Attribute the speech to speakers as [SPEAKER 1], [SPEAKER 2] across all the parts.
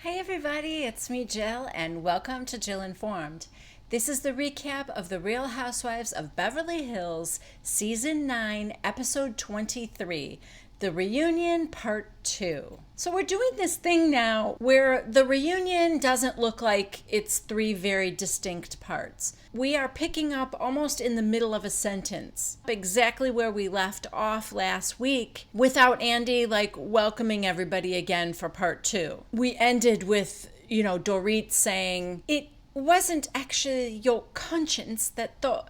[SPEAKER 1] Hey everybody, it's me Jill and welcome to Jill Informed. This is the recap of the Real Housewives of Beverly Hills Season 9, Episode 23, The Reunion Part 2. So we're doing this thing now where the reunion doesn't look like it's three very distinct parts. We are picking up almost in the middle of a sentence, exactly where we left off last week, without Andy welcoming everybody again for part 2. We ended with, Dorit saying, "It wasn't actually your conscience that thought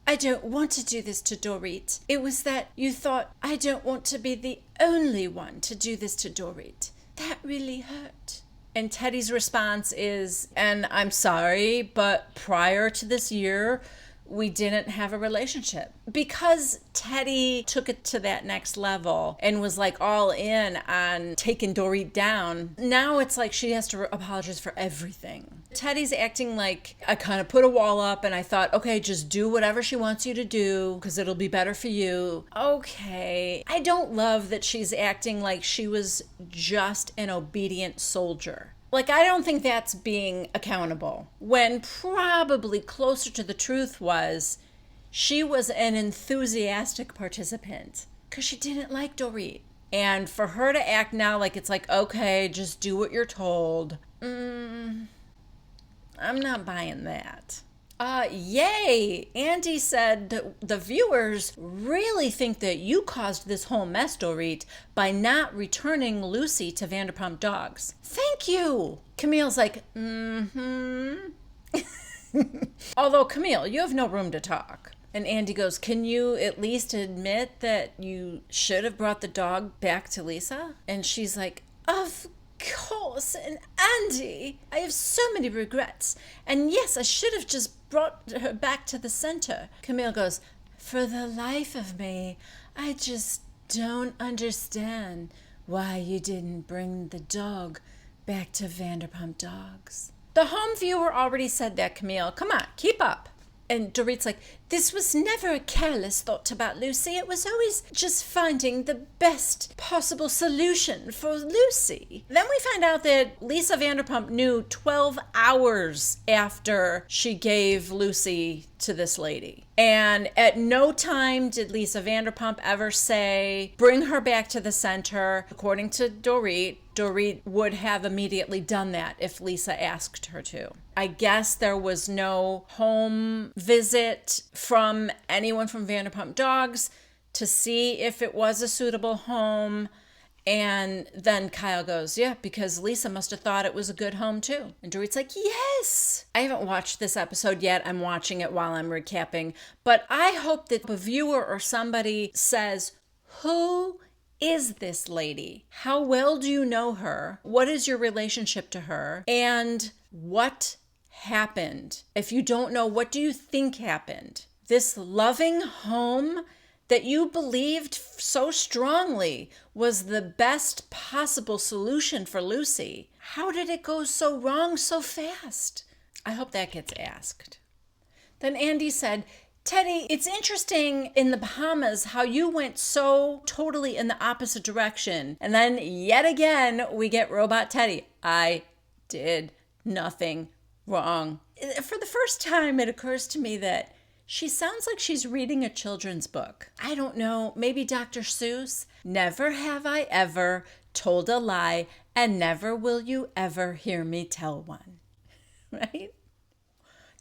[SPEAKER 1] I don't want to do this to Dorit. It was that you thought I don't want to be the only one to do this to Dorit. That really hurt." And Teddy's response is, "And I'm sorry, but prior to this year, we didn't have a relationship." Because Teddy took it to that next level and was all in on taking Dorit down, now it's like she has to apologize for everything. Teddy's acting like, "I kind of put a wall up and I thought, okay, just do whatever she wants you to do because it'll be better for you." Okay. I don't love that she's acting like she was just an obedient soldier. I don't think that's being accountable. When probably closer to the truth was, she was an enthusiastic participant because she didn't like Dorit. And for her to act now like it's okay, just do what you're told. I'm not buying that. Yay! Andy said the viewers really think that you caused this whole mess, Dorit, by not returning Lucy to Vanderpump Dogs. Thank you! Camille's Although, Camille, you have no room to talk. And Andy goes, "Can you at least admit that you should have brought the dog back to Lisa?" And she's like, "Of course, and Andy, I have so many regrets. And yes, I should have just brought her back to the center." Camille goes, "For the life of me, I just don't understand why you didn't bring the dog back to Vanderpump Dogs." The home viewer already said that, Camille. Come on, keep up. And Dorit's like, "This was never a careless thought about Lucy. It was always just finding the best possible solution for Lucy." Then we find out that Lisa Vanderpump knew 12 hours after she gave Lucy to this lady. And at no time did Lisa Vanderpump ever say, "Bring her back to the center." According to Dorit, Dorit would have immediately done that if Lisa asked her to. I guess there was no home visit from anyone from Vanderpump Dogs to see if it was a suitable home. And then Kyle goes, "Yeah, because Lisa must have thought it was a good home too." And Dorit's like, "Yes." I haven't watched this episode yet. I'm watching it while I'm recapping. But I hope that a viewer or somebody says, "Who is this lady? How well do you know her? What is your relationship to her? And what happened? If you don't know, what do you think happened? This loving home that you believed so strongly was the best possible solution for Lucy. How did it go so wrong so fast?" I hope that gets asked. Then Andy said, "Teddy, it's interesting in the Bahamas how you went so totally in the opposite direction. And then yet again, we get Robot Teddy. I did nothing wrong." For the first time, it occurs to me that she sounds like she's reading a children's book. I don't know, maybe Dr. Seuss? "Never have I ever told a lie, and never will you ever hear me tell one." Right?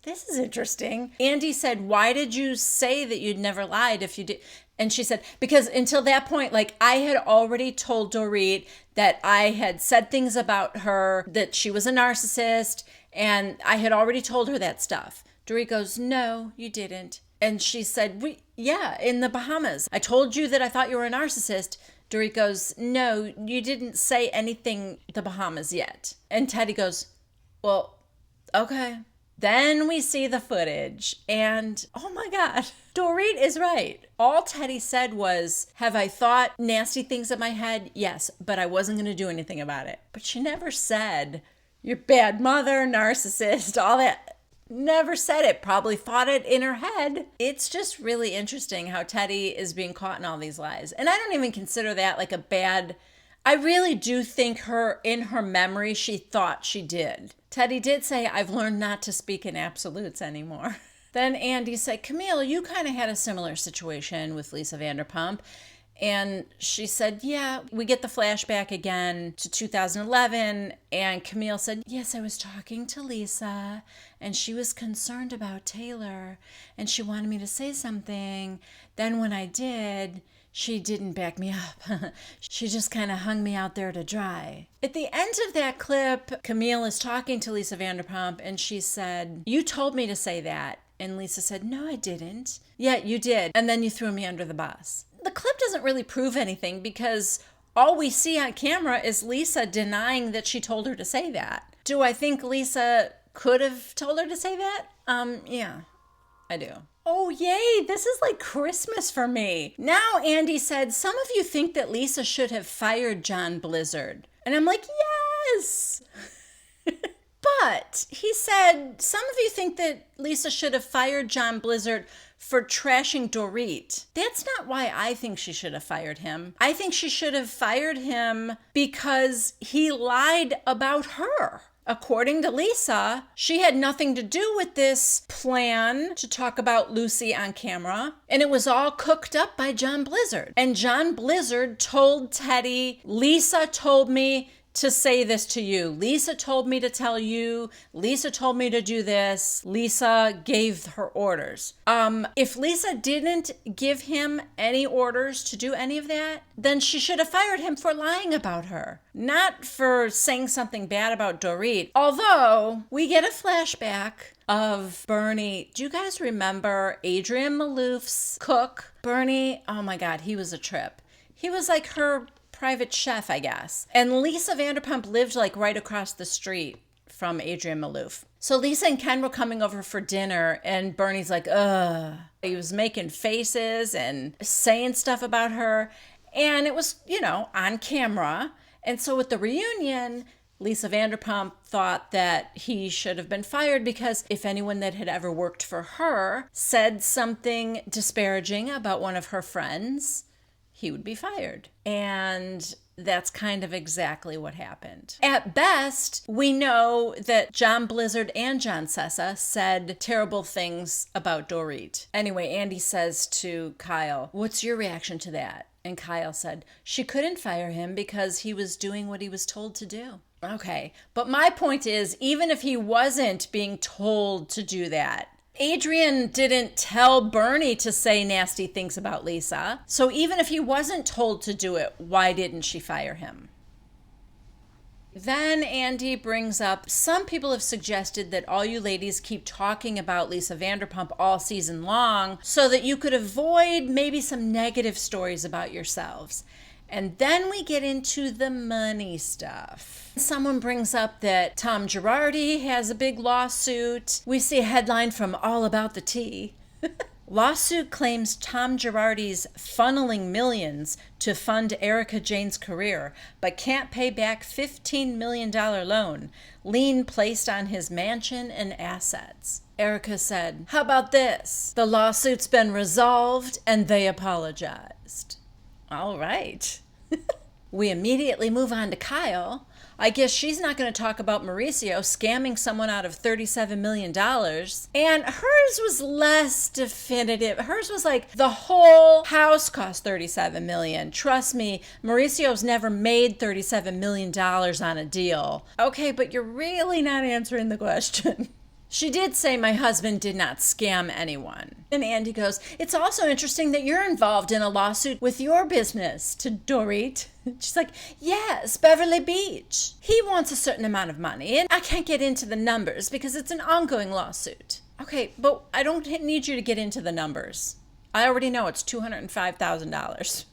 [SPEAKER 1] This is interesting. Andy said, "Why did you say that you'd never lied if you did?" And she said, "Because until that point, I had already told Dorit that I had said things about her, that she was a narcissist, and I had already told her that stuff." Dorit goes, "No, you didn't." And she said, "Yeah, in the Bahamas. I told you that I thought you were a narcissist." Dorit goes, "No, you didn't say anything the Bahamas yet." And Teddy goes, "Well, okay." Then we see the footage, and oh my God, Dorit is right. All Teddy said was, "Have I thought nasty things in my head? Yes, but I wasn't going to do anything about it." But she never said, "You're bad mother, narcissist," all that. Never said it, probably thought it in her head. It's just really interesting how Teddy is being caught in all these lies. And I don't even consider that a bad I really do think in her memory, she thought she did. Teddy did say, I've learned not to speak in absolutes anymore. Then Andy said, Camille, you kind of had a similar situation with Lisa Vanderpump. And she said, yeah, we get the flashback again to 2011. And Camille said, yes, I was talking to Lisa and she was concerned about Taylor and she wanted me to say something. Then when I did, she didn't back me up. She just kind of hung me out there to dry. At the end of that clip, Camille is talking to Lisa Vanderpump and she said, you told me to say that. And Lisa said, no, I didn't. Yeah, you did. And then you threw me under the bus. The clip doesn't really prove anything because all we see on camera is Lisa denying that she told her to say that. Do I think Lisa could have told her to say that? Yeah, I do. Oh, yay, this is like Christmas for me. Now Andy said, some of you think that Lisa should have fired John Blizzard. And I'm like, yes. But he said, some of you think that Lisa should have fired John Blizzard for trashing Dorit. That's not why I think she should have fired him. I think she should have fired him because he lied about her. According to Lisa, she had nothing to do with this plan to talk about Lucy on camera, and it was all cooked up by John Blizzard. And John Blizzard told Teddy, Lisa told me to say this to you. Lisa told me to tell you. Lisa told me to do this. Lisa gave her orders. If Lisa didn't give him any orders to do any of that, then she should have fired him for lying about her, not for saying something bad about Dorit. Although we get a flashback of Bernie. Do you guys remember Adrienne Malouf's cook? Bernie, oh my God, he was a trip. He was like her private chef, I guess. And Lisa Vanderpump lived like right across the street from Adrienne Malouf. So Lisa and Ken were coming over for dinner and Bernie's like, ugh. He was making faces and saying stuff about her. And it was, on camera. And so with the reunion, Lisa Vanderpump thought that he should have been fired because if anyone that had ever worked for her said something disparaging about one of her friends, he would be fired. And that's kind of exactly what happened. At best, we know that John Blizzard and John Sessa said terrible things about Dorit. Anyway, Andy says to Kyle, what's your reaction to that? And Kyle said, she couldn't fire him because he was doing what he was told to do. Okay, but my point is, even if he wasn't being told to do that, Adrienne didn't tell Bernie to say nasty things about Lisa. So even if he wasn't told to do it, why didn't she fire him? Then Andy brings up, some people have suggested that all you ladies keep talking about Lisa Vanderpump all season long so that you could avoid maybe some negative stories about yourselves. And then we get into the money stuff. Someone brings up that Tom Girardi has a big lawsuit. We see a headline from All About the Tea. Lawsuit claims Tom Girardi's funneling millions to fund Erica Jane's career, but can't pay back $15 million loan, lien placed on his mansion and assets. Erica said, how about this? The lawsuit's been resolved and they apologized. All right. We immediately move on to Kyle. I guess she's not going to talk about Mauricio scamming someone out of $37 million. And hers was less definitive. Hers was like, the whole house cost $37 million. Trust me, Mauricio's never made $37 million on a deal. Okay, but you're really not answering the question. She did say my husband did not scam anyone. And Andy goes, it's also interesting that you're involved in a lawsuit with your business, to Dorit. She's like, yes, Beverly Beach. He wants a certain amount of money and I can't get into the numbers because it's an ongoing lawsuit. Okay, but I don't need you to get into the numbers. I already know it's $205,000.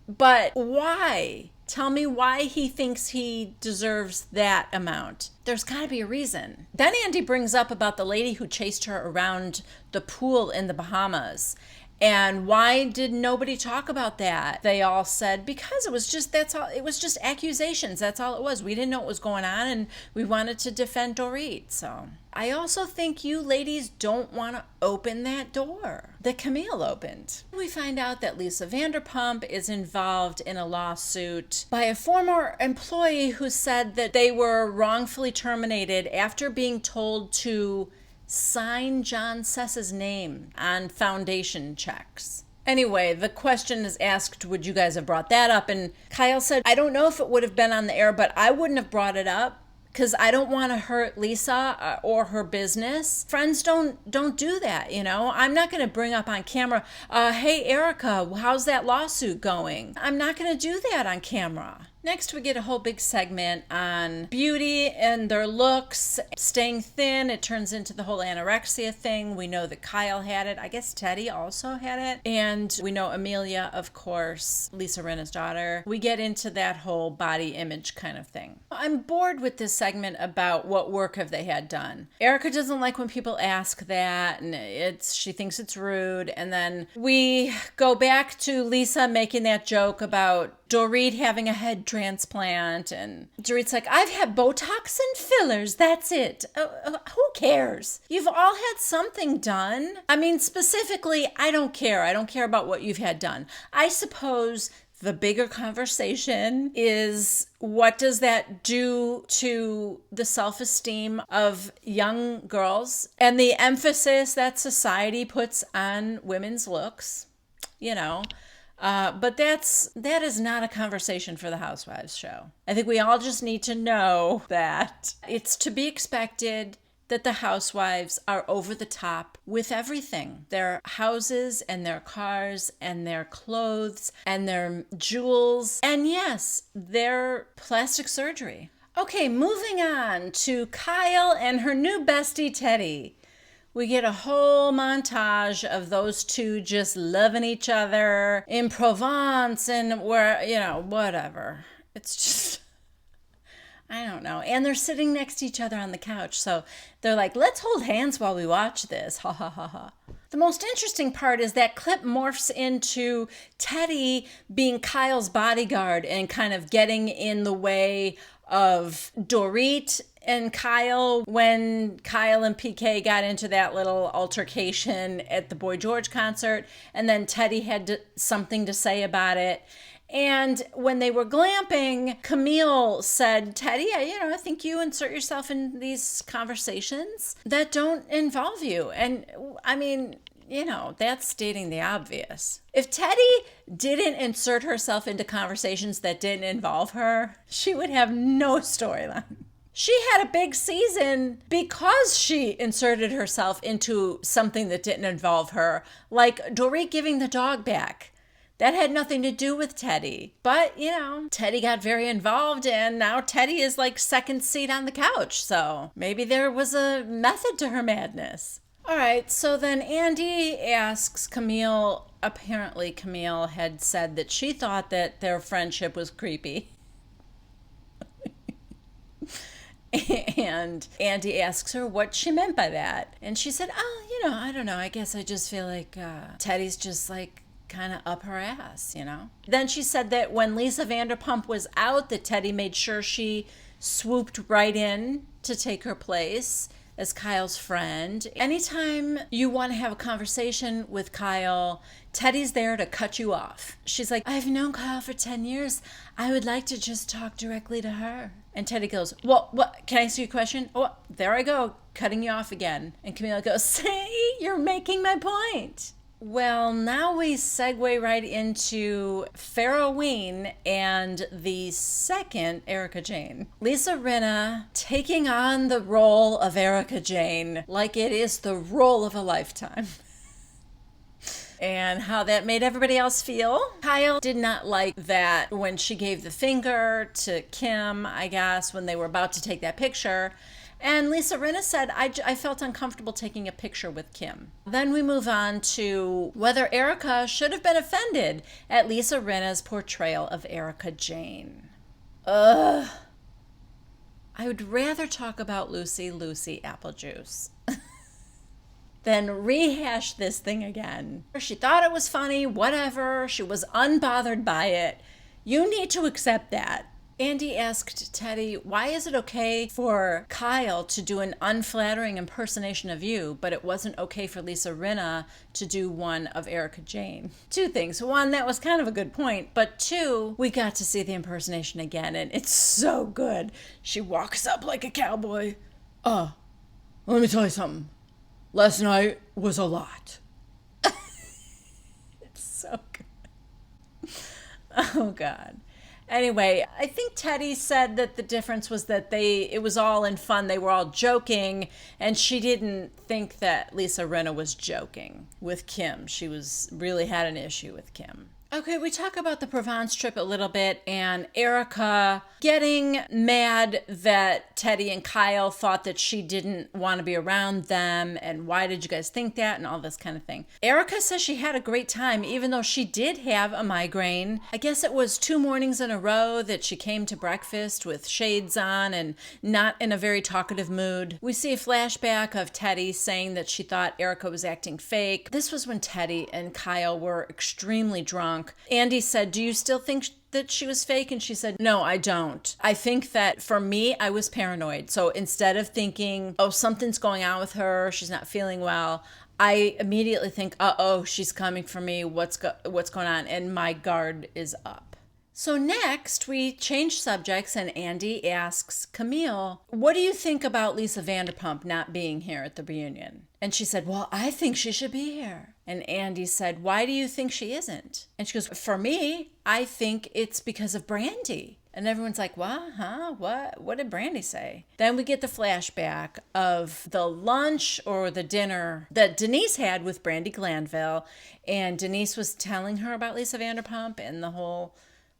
[SPEAKER 1] But why? Tell me why he thinks he deserves that amount. There's got to be a reason. Then Andy brings up about the lady who chased her around the pool in the Bahamas. And why did nobody talk about that? They all said because it was just it was just accusations. That's all it was. We didn't know what was going on and we wanted to defend Dorit. So I also think you ladies don't want to open that door that Camille opened. We find out that Lisa Vanderpump is involved in a lawsuit by a former employee who said that they were wrongfully terminated after being told to sign John Sess's name on foundation checks. Anyway, the question is asked, would you guys have brought that up? And Kyle said, I don't know if it would have been on the air, but I wouldn't have brought it up because I don't want to hurt Lisa or her business. Friends don't do that, you know. I'm not going to bring up on camera, hey, Erica, how's that lawsuit going? I'm not going to do that on camera. Next, we get a whole big segment on beauty and their looks, staying thin. It turns into the whole anorexia thing. We know that Kyle had it. I guess Teddy also had it. And we know Amelia, of course, Lisa Rinna's daughter. We get into that whole body image kind of thing. I'm bored with this segment about what work have they had done. Erica doesn't like when people ask that, and she thinks it's rude. And then we go back to Lisa making that joke about Dorit having a head transplant, and Dorit's like, I've had Botox and fillers, that's it. Who cares? You've all had something done. I mean, specifically, I don't care. I don't care about what you've had done. I suppose the bigger conversation is, what does that do to the self-esteem of young girls and the emphasis that society puts on women's looks, you know? But that is not a conversation for the Housewives show. I think we all just need to know that it's to be expected that the housewives are over the top with everything. Their houses and their cars and their clothes and their jewels. And yes, their plastic surgery. Okay, moving on to Kyle and her new bestie, Teddy. We get a whole montage of those two just loving each other in Provence and where, you know, whatever. It's just, I don't know. And they're sitting next to each other on the couch. So they're like, let's hold hands while we watch this. Ha ha ha ha. The most interesting part is that clip morphs into Teddy being Kyle's bodyguard and kind of getting in the way of Dorit and Kyle when Kyle and PK got into that little altercation at the Boy George concert, and then Teddy had something to say about it. And when they were glamping, Camille said, Teddy, I think you insert yourself in these conversations that don't involve you. And I mean, that's stating the obvious. If Teddy didn't insert herself into conversations that didn't involve her, she would have no storyline. She had a big season because she inserted herself into something that didn't involve her, like Dorit giving the dog back. That had nothing to do with Teddy. But, Teddy got very involved, and now Teddy is like second seat on the couch. So maybe there was a method to her madness. All right, so then Andy asks Camille. Apparently Camille had said that she thought that their friendship was creepy. And Andy asks her what she meant by that. And she said, I don't know. I guess I just feel like Teddy's just like kind of up her ass, Then she said that when Lisa Vanderpump was out, that Teddy made sure she swooped right in to take her place as Kyle's friend. Anytime you want to have a conversation with Kyle, Teddy's there to cut you off. She's like, I've known Kyle for 10 years. I would like to just talk directly to her. And Teddy goes, well, what? Can I ask you a question? Oh, there I go, cutting you off again. And Camille goes, see, you're making my point. Well, now we segue right into Farroween and the second Erica Jane. Lisa Rinna taking on the role of Erica Jane like it is the role of a lifetime. And how that made everybody else feel. Kyle did not like that when she gave the finger to Kim, I guess, when they were about to take that picture. And Lisa Rinna said, I felt uncomfortable taking a picture with Kim. Then we move on to whether Erica should have been offended at Lisa Rinna's portrayal of Erica Jane. I would rather talk about Lucy Apple Juice. then rehash this thing again. She thought it was funny, whatever. She was unbothered by it. You need to accept that. Andy asked Teddy, why is it okay for Kyle to do an unflattering impersonation of you, but it wasn't okay for Lisa Rinna to do one of Erica Jane? Two things. One, that was kind of a good point, but two, we got to see the impersonation again, and it's so good. She walks up like a cowboy. Let me tell you something. Last night was a lot. It's so good. Oh, God. Anyway, I think Teddy said that the difference was that it was all in fun. They were all joking, and she didn't think that Lisa Rinna was joking with Kim. She really had an issue with Kim. Okay, we talk about the Provence trip a little bit, and Erica getting mad that Teddy and Kyle thought that she didn't want to be around them, and why did you guys think that, and all this kind of thing. Erica says she had a great time, even though she did have a migraine. I guess it was 2 mornings in a row that she came to breakfast with shades on and not in a very talkative mood. We see a flashback of Teddy saying that she thought Erica was acting fake. This was when Teddy and Kyle were extremely drunk. Andy said, do you still think that she was fake? And she said, no, I don't. I think that for me, I was paranoid. So instead of thinking, oh, something's going on with her, she's not feeling well, I immediately think, uh-oh, she's coming for me. What's going on? And my guard is up. So next, we change subjects, and Andy asks Camille, what do you think about Lisa Vanderpump not being here at the reunion? And she said, well, I think she should be here. And Andy said, why do you think she isn't? And she goes, for me, I think it's because of Brandy. And everyone's like, what? Huh? What did Brandy say? Then we get the flashback of the lunch or the dinner that Denise had with Brandy Glanville. And Denise was telling her about Lisa Vanderpump and the whole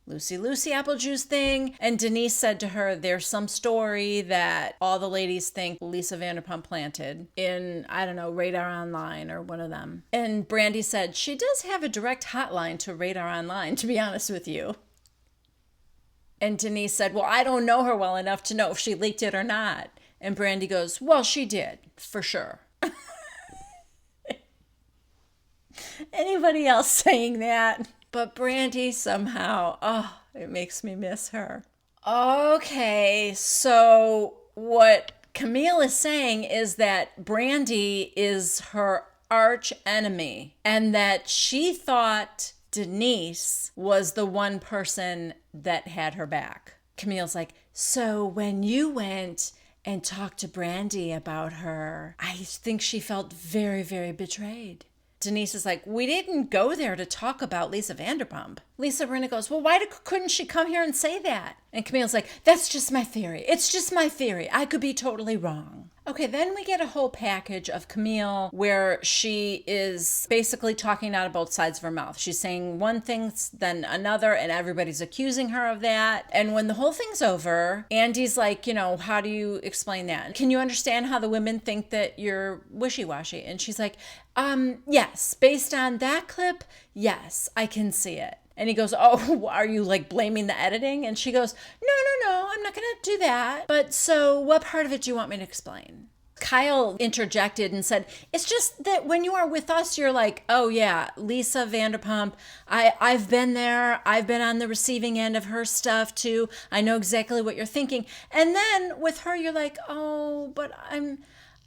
[SPEAKER 1] Lucy apple juice thing. And Denise said to her, there's some story that all the ladies think Lisa Vanderpump planted in, I don't know, Radar Online or one of them. And Brandy said, she does have a direct hotline to Radar Online, to be honest with you. And Denise said, well, I don't know her well enough to know if she leaked it or not. And Brandy goes, well, she did, for sure. Anybody else saying that? But Brandy somehow, it makes me miss her. Okay, so what Camille is saying is that Brandy is her arch enemy, and that she thought Denise was the one person that had her back. Camille's like, so when you went and talked to Brandy about her, I think she felt very, very betrayed. Denise is like, we didn't go there to talk about Lisa Vanderpump. Lisa Rinna goes, well, why couldn't she come here and say that? And Camille's like, that's just my theory. It's just my theory. I could be totally wrong. Okay, then we get a whole package of Camille where she is basically talking out of both sides of her mouth. She's saying one thing, then another, and everybody's accusing her of that. And when the whole thing's over, Andy's like, how do you explain that? Can you understand how the women think that you're wishy-washy? And she's like, yes, based on that clip, yes, I can see it. And he goes, oh, are you like blaming the editing? And she goes, no, I'm not going to do that. But so what part of it do you want me to explain? Kyle interjected and said, it's just that when you are with us, you're like, oh yeah, Lisa Vanderpump, I've been there. I've been on the receiving end of her stuff too. I know exactly what you're thinking. And then with her, you're like, oh, but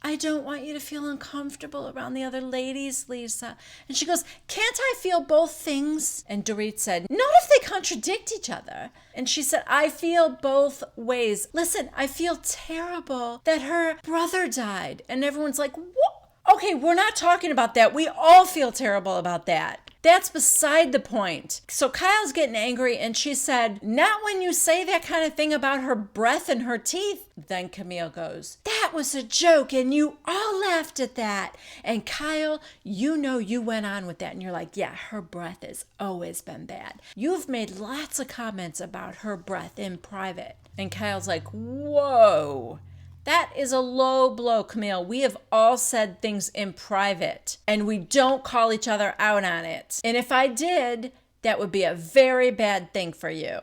[SPEAKER 1] I don't want you to feel uncomfortable around the other ladies, Lisa. And she goes, can't I feel both things? And Dorit said, not if they contradict each other. And she said, I feel both ways. Listen, I feel terrible that her brother died. And everyone's like, what? Okay, we're not talking about that. We all feel terrible about that. That's beside the point. So Kyle's getting angry, and she said, not when you say that kind of thing about her breath and her teeth. Then Camille goes, that was a joke, and you all laughed at that. And Kyle, you went on with that, and you're like, yeah, her breath has always been bad. You've made lots of comments about her breath in private. And Kyle's like, whoa. That is a low blow, Camille. We have all said things in private, and we don't call each other out on it. And if I did, that would be a very bad thing for you.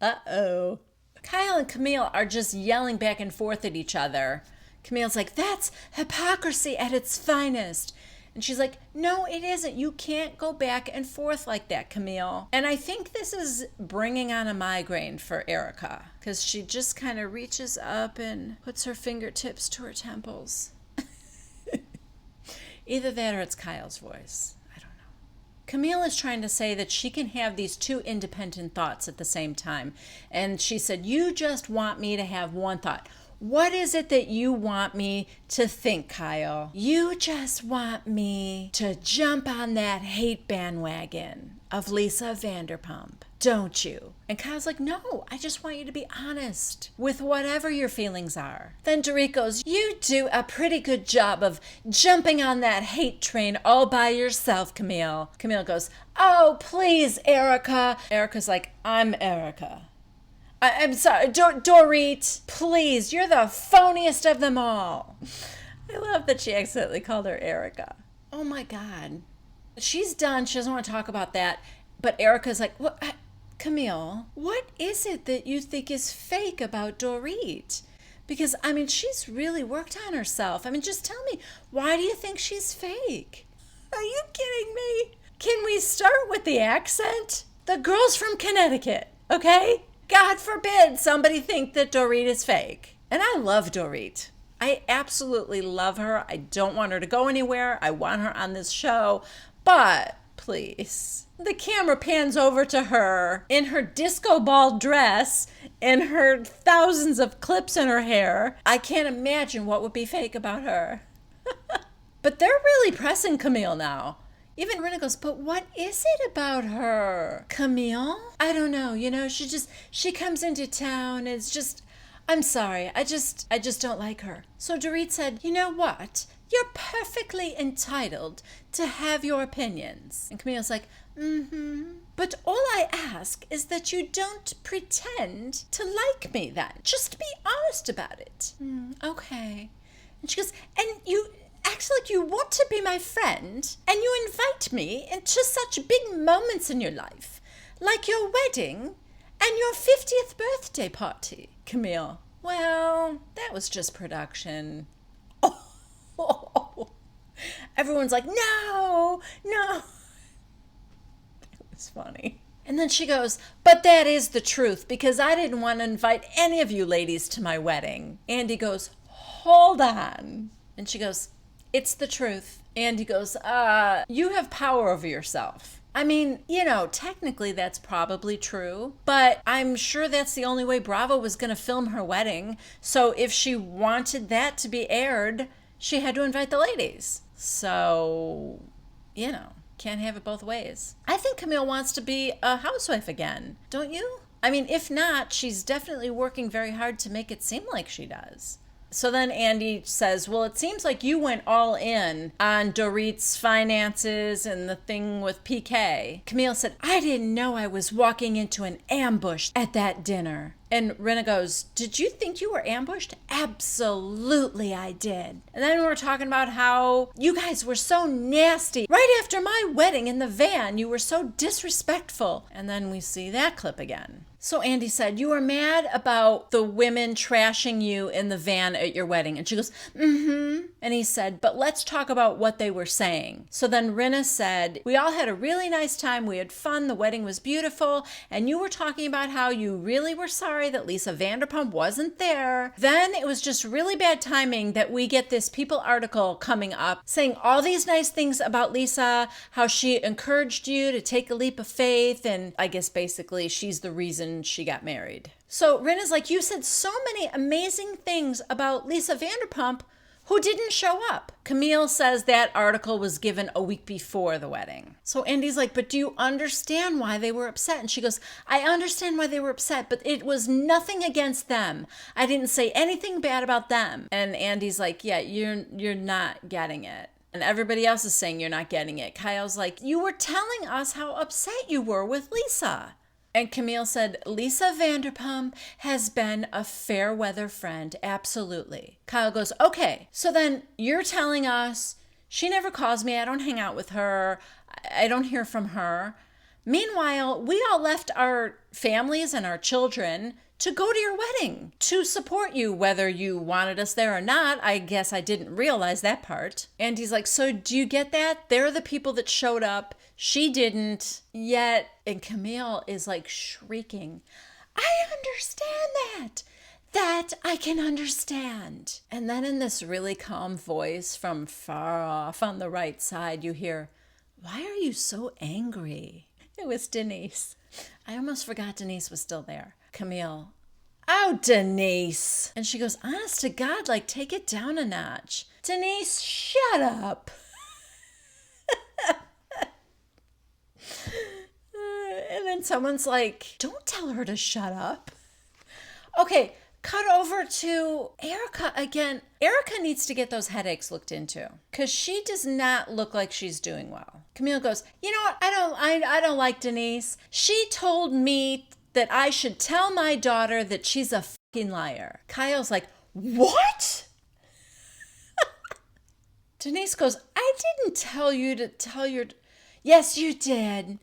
[SPEAKER 1] Uh-oh. Kyle and Camille are just yelling back and forth at each other. Camille's like, that's hypocrisy at its finest. And she's like, no, it isn't. You can't go back and forth like that, Camille. And I think this is bringing on a migraine for Erica, because she just kind of reaches up and puts her fingertips to her temples. Either that or it's Kyle's voice. I don't know. Camille is trying to say that she can have these two independent thoughts at the same time. And she said, you just want me to have one thought. What is it that you want me to think, Kyle? You just want me to jump on that hate bandwagon of Lisa Vanderpump, don't you? And Kyle's like, no, I just want you to be honest with whatever your feelings are. Then Dorit goes, you do a pretty good job of jumping on that hate train all by yourself, Camille. Camille goes, oh, please, Erica. Erica's like, I'm Erica. I'm sorry, Dorit, please, you're the phoniest of them all. I love that she accidentally called her Erica. Oh my God. She's done. She doesn't want to talk about that. But Erica's like, what, Camille, what is it that you think is fake about Dorit? Because, I mean, she's really worked on herself. I mean, just tell me, why do you think she's fake? Are you kidding me? Can we start with the accent? The girl's from Connecticut, okay? God forbid somebody think that Dorit is fake. And I love Dorit. I absolutely love her. I don't want her to go anywhere. I want her on this show. But please, the camera pans over to her in her disco ball dress and her thousands of clips in her hair. I can't imagine what would be fake about her. But they're really pressing Camille now. Even Rinna goes, but what is it about her? Camille? I don't know. You know, she comes into town. It's just, I'm sorry. I just don't like her. So Dorit said, you know what? You're perfectly entitled to have your opinions. And Camille's like, but all I ask is that you don't pretend to like me then. Just be honest about it. Okay. And she goes, and you act like you want to be my friend, and you invite me into such big moments in your life, like your wedding and your 50th birthday party. Camille, well, that was just production. Oh. Everyone's like, no. That was funny. And then she goes, but that is the truth, because I didn't want to invite any of you ladies to my wedding. Andy goes, hold on. And she goes, it's the truth. Andy goes, you have power over yourself. I mean, you know, technically that's probably true, but I'm sure that's the only way Bravo was going to film her wedding. So if she wanted that to be aired, she had to invite the ladies. So, you know, can't have it both ways. I think Camille wants to be a housewife again, don't you? I mean, if not, she's definitely working very hard to make it seem like she does. So then Andy says, well, it seems like you went all in on Dorit's finances and the thing with PK. Camille said, I didn't know I was walking into an ambush at that dinner. And Rinna goes, did you think you were ambushed? Absolutely, I did. And then we're talking about how you guys were so nasty. Right after my wedding in the van, you were so disrespectful. And then we see that clip again. So Andy said, you were mad about the women trashing you in the van at your wedding. And she goes, And he said, but let's talk about what they were saying. So then Rinna said, we all had a really nice time. We had fun. The wedding was beautiful. And you were talking about how you really were sorry that Lisa Vanderpump wasn't there. Then it was just really bad timing that we get this People article coming up saying all these nice things about Lisa, how she encouraged you to take a leap of faith. And I guess basically she's the reason she got married. So Rinna's like, you said so many amazing things about Lisa Vanderpump who didn't show up. Camille says that article was given a week before the wedding. So Andy's like, but do you understand why they were upset? And she goes, I understand why they were upset, but it was nothing against them. I didn't say anything bad about them. And Andy's like, yeah, you're not getting it. And everybody else is saying you're not getting it. Kyle's like, you were telling us how upset you were with Lisa. And Camille said, Lisa Vanderpump has been a fair weather friend, absolutely. Kyle goes, okay, so then you're telling us she never calls me, I don't hang out with her, I don't hear from her. Meanwhile, we all left our families and our children to go to your wedding, to support you, whether you wanted us there or not. I guess I didn't realize that part. And he's like, so do you get that? They're the people that showed up. She didn't yet. And Camille is like shrieking, I understand that. That I can understand. And then in this really calm voice from far off on the right side, you hear, why are you so angry? It was Denise. I almost forgot Denise was still there. Camille, oh, Denise. And she goes, honest to God, like, take it down a notch. Denise, shut up. And then someone's like, don't tell her to shut up. Okay, cut over to Erica again. Erica needs to get those headaches looked into because she does not look like she's doing well. Camille goes, you know what? I don't like Denise. She told me that I should tell my daughter that she's a fucking liar. Kyle's like, what? Denise goes, I didn't tell you to tell your... Yes, you did.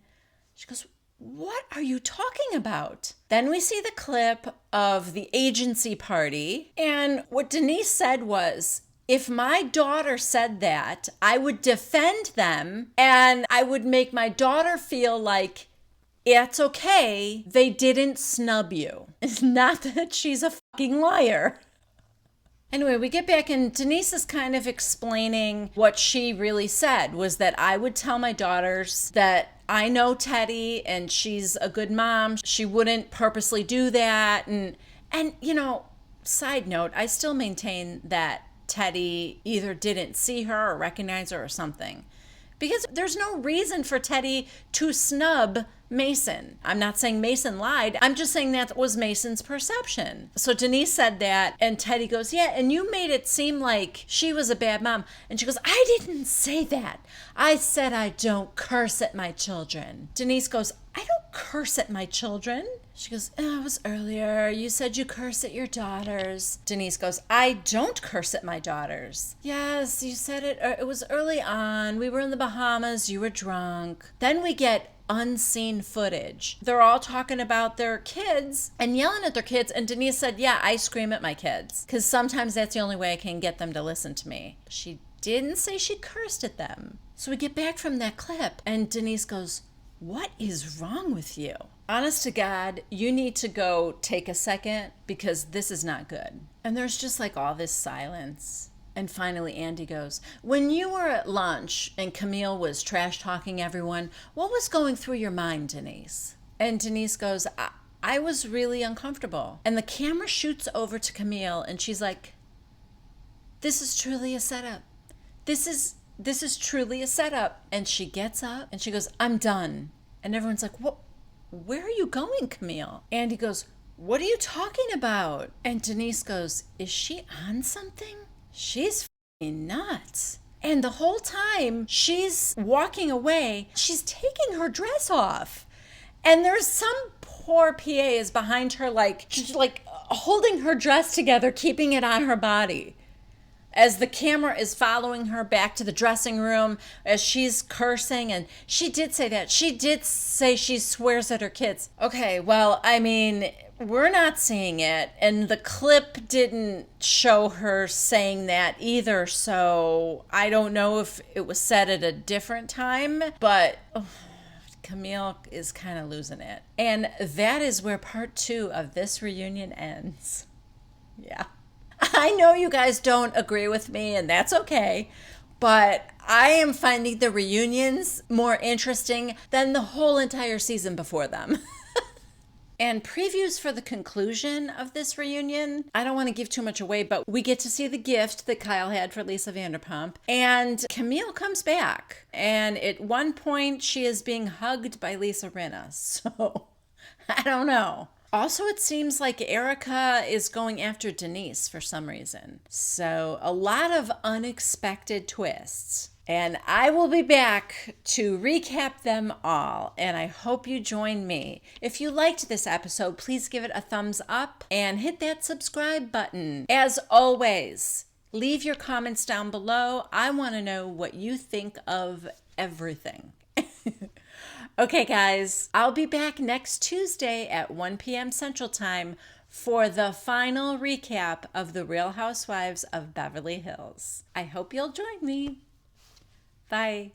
[SPEAKER 1] She goes, what are you talking about? Then we see the clip of the agency party. And what Denise said was, if my daughter said that, I would defend them and I would make my daughter feel like it's okay. They didn't snub you. It's not that she's a fucking liar. Anyway, we get back and Denise is kind of explaining what she really said was that I would tell my daughters that I know Teddy and she's a good mom. She wouldn't purposely do that. And you know, side note, I still maintain that Teddy either didn't see her or recognize her or something. Because there's no reason for Teddy to snub Mason. I'm not saying Mason lied. I'm just saying that was Mason's perception. So Denise said that, and Teddy goes, yeah, and you made it seem like she was a bad mom. And she goes, I didn't say that. I said I don't curse at my children. Denise goes, I don't curse at my children. She goes, oh, it was earlier. You said you curse at your daughters. Denise goes, I don't curse at my daughters. Yes, you said it. It was early on. We were in the Bahamas. You were drunk. Then we get unseen footage. They're all talking about their kids and yelling at their kids. And Denise said, yeah, I scream at my kids because sometimes that's the only way I can get them to listen to me. She didn't say she cursed at them. So we get back from that clip and Denise goes, what is wrong with you? Honest to God, you need to go take a second because this is not good. And there's just like all this silence. And finally, Andy goes, when you were at lunch and Camille was trash talking everyone, what was going through your mind, Denise? And Denise goes, I was really uncomfortable. And the camera shoots over to Camille and she's like, this is truly a setup. This is truly a setup. And she gets up and she goes, I'm done. And everyone's like, what? Where are you going, Camille? Andy goes, what are you talking about? And Denise goes, is she on something? She's f***ing nuts. And the whole time she's walking away, she's taking her dress off. And there's some poor PA is behind her, like, just like holding her dress together, keeping it on her body. As the camera is following her back to the dressing room, as she's cursing, and she did say that. She did say she swears at her kids. Okay, well, I mean, we're not seeing it, and the clip didn't show her saying that either, so I don't know if it was said at a different time, but Camille is kind of losing it. And that is where part 2 of this reunion ends. Yeah. I know you guys don't agree with me, and that's okay, but I am finding the reunions more interesting than the whole entire season before them. And previews for the conclusion of this reunion, I don't want to give too much away, but we get to see the gift that Kyle had for Lisa Vanderpump, and Camille comes back, and at one point she is being hugged by Lisa Rinna, so I don't know. Also, it seems like Erica is going after Denise for some reason. So a lot of unexpected twists. And I will be back to recap them all. And I hope you join me. If you liked this episode, please give it a thumbs up and hit that subscribe button. As always, leave your comments down below. I want to know what you think of everything. Okay, guys, I'll be back next Tuesday at 1 p.m. Central Time for the final recap of The Real Housewives of Beverly Hills. I hope you'll join me. Bye.